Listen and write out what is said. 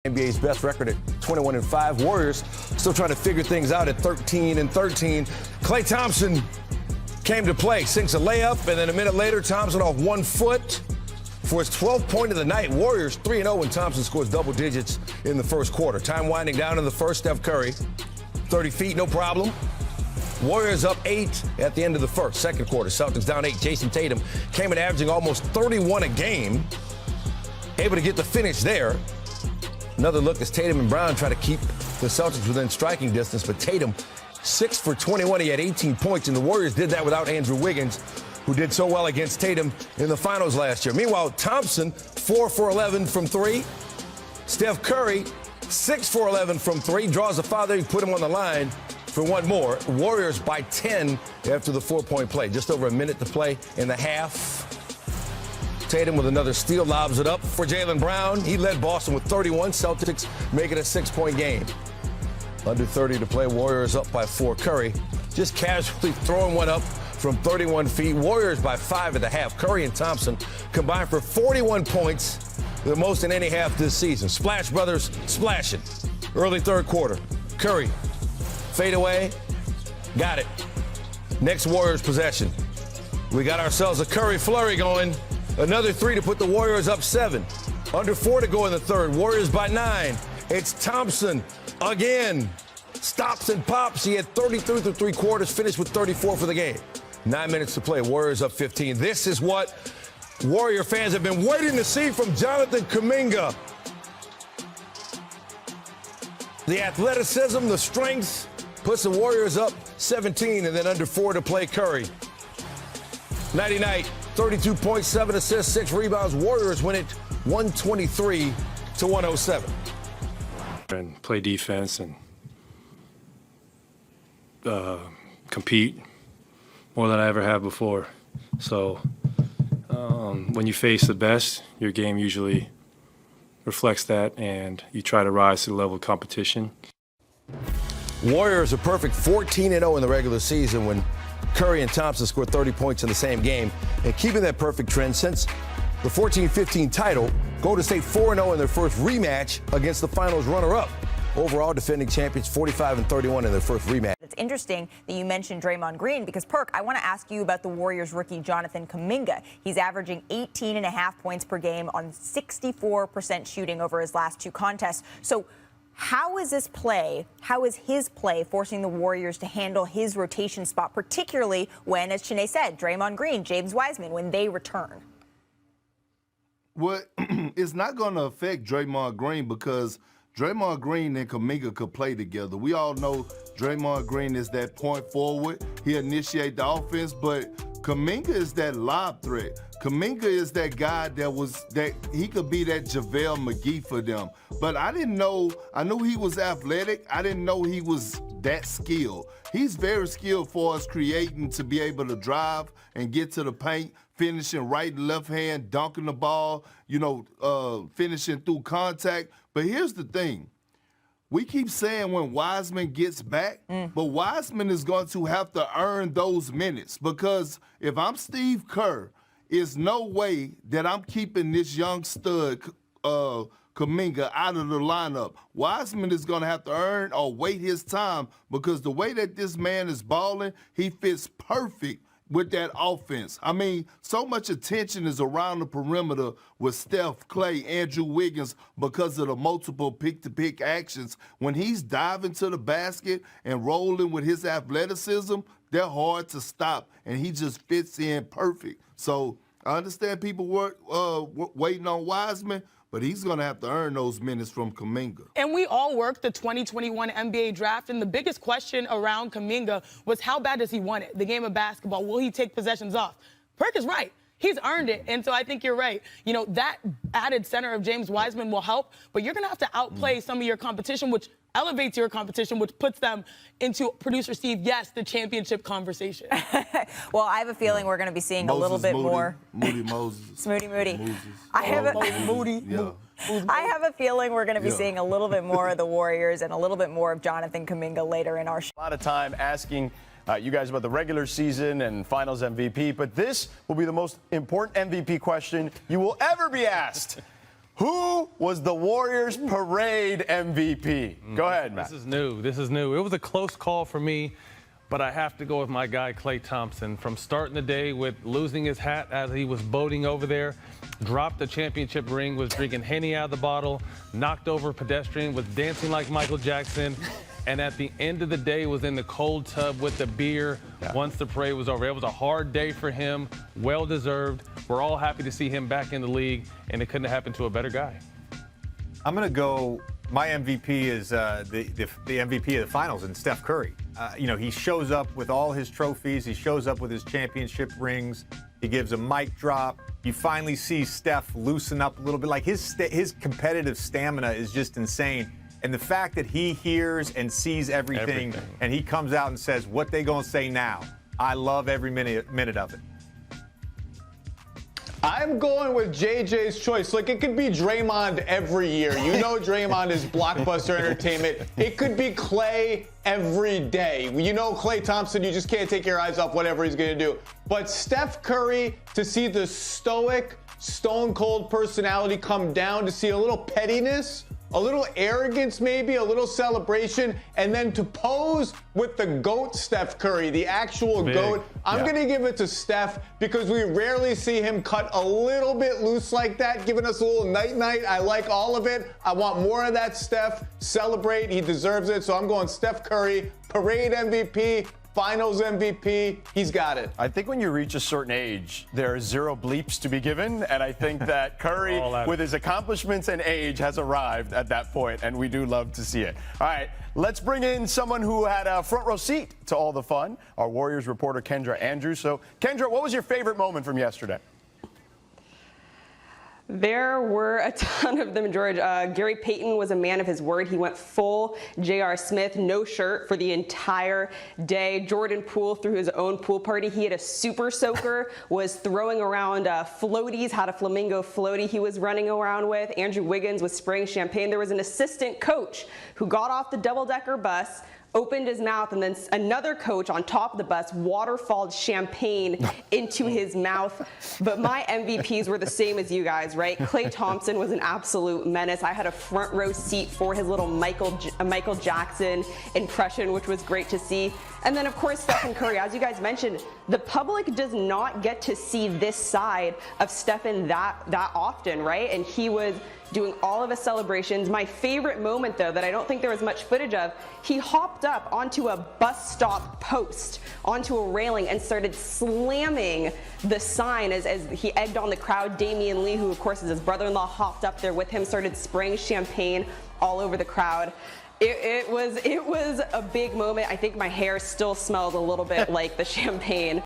NBA's best record at 21-5. Warriors still trying to figure things out at 13-13. Klay Thompson came to play, sinks a layup, and then a minute later, Thompson off 1 foot for his 12th point of the night. Warriors 3-0 when Thompson scores double digits in the first quarter. Time winding down in the first. Steph Curry, 30 feet, no problem. Warriors up 8 at the end of the first. Second quarter, Celtics down 8. Jason Tatum came in averaging almost 31 a game, able to get the finish there. Another look as Tatum and Brown try to keep the Celtics within striking distance, but Tatum 6 for 21. He had 18 points, and the Warriors did that without Andrew Wiggins, who did so well against Tatum in the finals last year. Meanwhile, Thompson 4 for 11 from 3. Steph Curry 6 for 11 from 3. Draws a foul there. You put him on the line for one more. Warriors by 10 after the 4-point play. Just over a minute to play in the half. Tatum with another steal, lobs it up for Jaylen Brown. He led Boston with 31. Celtics make it a 6-point game. Under 30 to play. Warriors up by 4. Curry just casually throwing one up from 31 feet. Warriors by 5 at the half. Curry and Thompson combined for 41 points, the most in any half this season. Splash Brothers splashing. Early third quarter. Curry, fade away, got it. Next Warriors possession. We got ourselves a Curry flurry going. Another 3 to put the Warriors up 7. Under 4 to go in the third. Warriors by 9. It's Thompson again. Stops and pops. He had 33 through 3 quarters, finished with 34 for the game. 9 minutes to play. Warriors up 15. This is what Warrior fans have been waiting to see from Jonathan Kuminga. The athleticism, the strength, puts the Warriors up 17, and then under 4 to play Curry. Nighty-night, 32 points, 7 assists, 6 rebounds. Warriors win it 123-107. And play defense and compete more than I ever have before. So when you face the best, your game usually reflects that, and you try to rise to the level of competition. Warriors are perfect 14-0 in the regular season when Curry and Thompson scored 30 points in the same game, and keeping that perfect trend since the 14-15 title. Golden State 4-0 in their first rematch against the finals runner-up. Overall, defending champions 45-31 in their first rematch. It's interesting that you mentioned Draymond Green because, Perk, I want to ask you about the Warriors rookie Jonathan Kuminga. He's averaging 18.5 points per game on 64% shooting over his last 2 contests. So how is his play forcing the Warriors to handle his rotation spot, particularly when, as Chiney said, Draymond Green, James Wiseman, when they return? Well, it's not going to affect Draymond Green because Draymond Green and Kuminga could play together. We all know Draymond Green is that point forward. He initiate the offense, but Kuminga is that lob threat. Kuminga is that guy that he could be that JaVale McGee for them. But I knew he was athletic. I didn't know he was that skilled. He's very skilled for us creating to be able to drive and get to the paint, finishing right and left hand, dunking the ball, finishing through contact. But here's the thing. We keep saying when Wiseman gets back, but Wiseman is going to have to earn those minutes because if I'm Steve Kerr, there's no way that I'm keeping this young stud, Kuminga, out of the lineup. Wiseman is going to have to earn or wait his time because the way that this man is balling, he fits perfect with that offense. I mean, so much attention is around the perimeter with Steph, Klay, Andrew Wiggins because of the multiple pick-to-pick actions. When he's diving to the basket and rolling with his athleticism, they're hard to stop, and he just fits in perfect. So I understand people were waiting on Wiseman, but he's going to have to earn those minutes from Kuminga. And we all worked the 2021 NBA draft, and the biggest question around Kuminga was how bad does he want it? The game of basketball, will he take possessions off? Perk is right. He's earned it, and so I think you're right. That added center of James Wiseman will help, but you're going to have to outplay some of your competition, which elevates your competition, which puts them into, producer Steve, yes, the championship conversation. Well, I have a feeling we're going to be seeing a little bit more. Moody Moses. Moody. I have a feeling we're going to be seeing a little bit more of the Warriors and a little bit more of Jonathan Kuminga later in our show. A lot of time asking you guys about the regular season and finals MVP, but this will be the most important MVP question you will ever be asked. Who was the Warriors parade MVP? Go ahead, Matt. This is new. This is new. It was a close call for me, but I have to go with my guy, Klay Thompson. From starting the day with losing his hat as he was boating over there, dropped the championship ring, was drinking Henny out of the bottle, knocked over a pedestrian, was dancing like Michael Jackson, and at the end of the day was in the cold tub with the beer once the parade was over. It was a hard day for him, well-deserved. We're all happy to see him back in the league, and it couldn't have happened to a better guy. I'm going to go, my MVP is the MVP of the finals, and Steph Curry. He shows up with all his trophies. He shows up with his championship rings. He gives a mic drop. You finally see Steph loosen up a little bit. Like his competitive stamina is just insane. And the fact that he hears and sees everything. And he comes out and says, what they going to say now? I love every minute of it. I'm going with JJ's choice. Like, it could be Draymond every year. You know Draymond is blockbuster entertainment. It could be Klay every day. You know Klay Thompson, you just can't take your eyes off whatever he's going to do. But Steph Curry, to see the stoic, stone-cold personality come down, to see a little pettiness, a little arrogance maybe, a little celebration, and then to pose with the GOAT Steph Curry, the actual GOAT. I'm going to give it to Steph because we rarely see him cut a little bit loose like that, giving us a little night-night. I like all of it. I want more of that, Steph. Celebrate. He deserves it. So I'm going Steph Curry, parade MVP, Finals MVP, he's got it. I think when you reach a certain age, there are zero bleeps to be given, and I think that Curry, with his accomplishments and age, has arrived at that point, and we do love to see it. All right, let's bring in someone who had a front row seat to all the fun, our Warriors reporter, Kendra Andrews. So, Kendra, what was your favorite moment from yesterday? There were a ton of them, George. Gary Payton was a man of his word. He went full J.R. Smith, no shirt for the entire day. Jordan Poole threw his own pool party. He had a super soaker, was throwing around floaties, had a flamingo floaty he was running around with. Andrew Wiggins was spraying champagne. There was an assistant coach who got off the double-decker bus, opened his mouth, and then another coach on top of the bus waterfalled champagne into his mouth. But my MVPs were the same as you guys, right? Klay Thompson was an absolute menace. I had a front row seat for his little Michael Jackson impression, which was great to see. And then, of course, Stephen Curry, as you guys mentioned, the public does not get to see this side of Stephen that often, right? And he was doing all of his celebrations. My favorite moment, though, that I don't think there was much footage of, he hopped up onto a bus stop post, onto a railing, and started slamming the sign as he egged on the crowd. Damian Lee, who of course is his brother-in-law, hopped up there with him, started spraying champagne all over the crowd. It was a big moment. I think my hair still smells a little bit like the champagne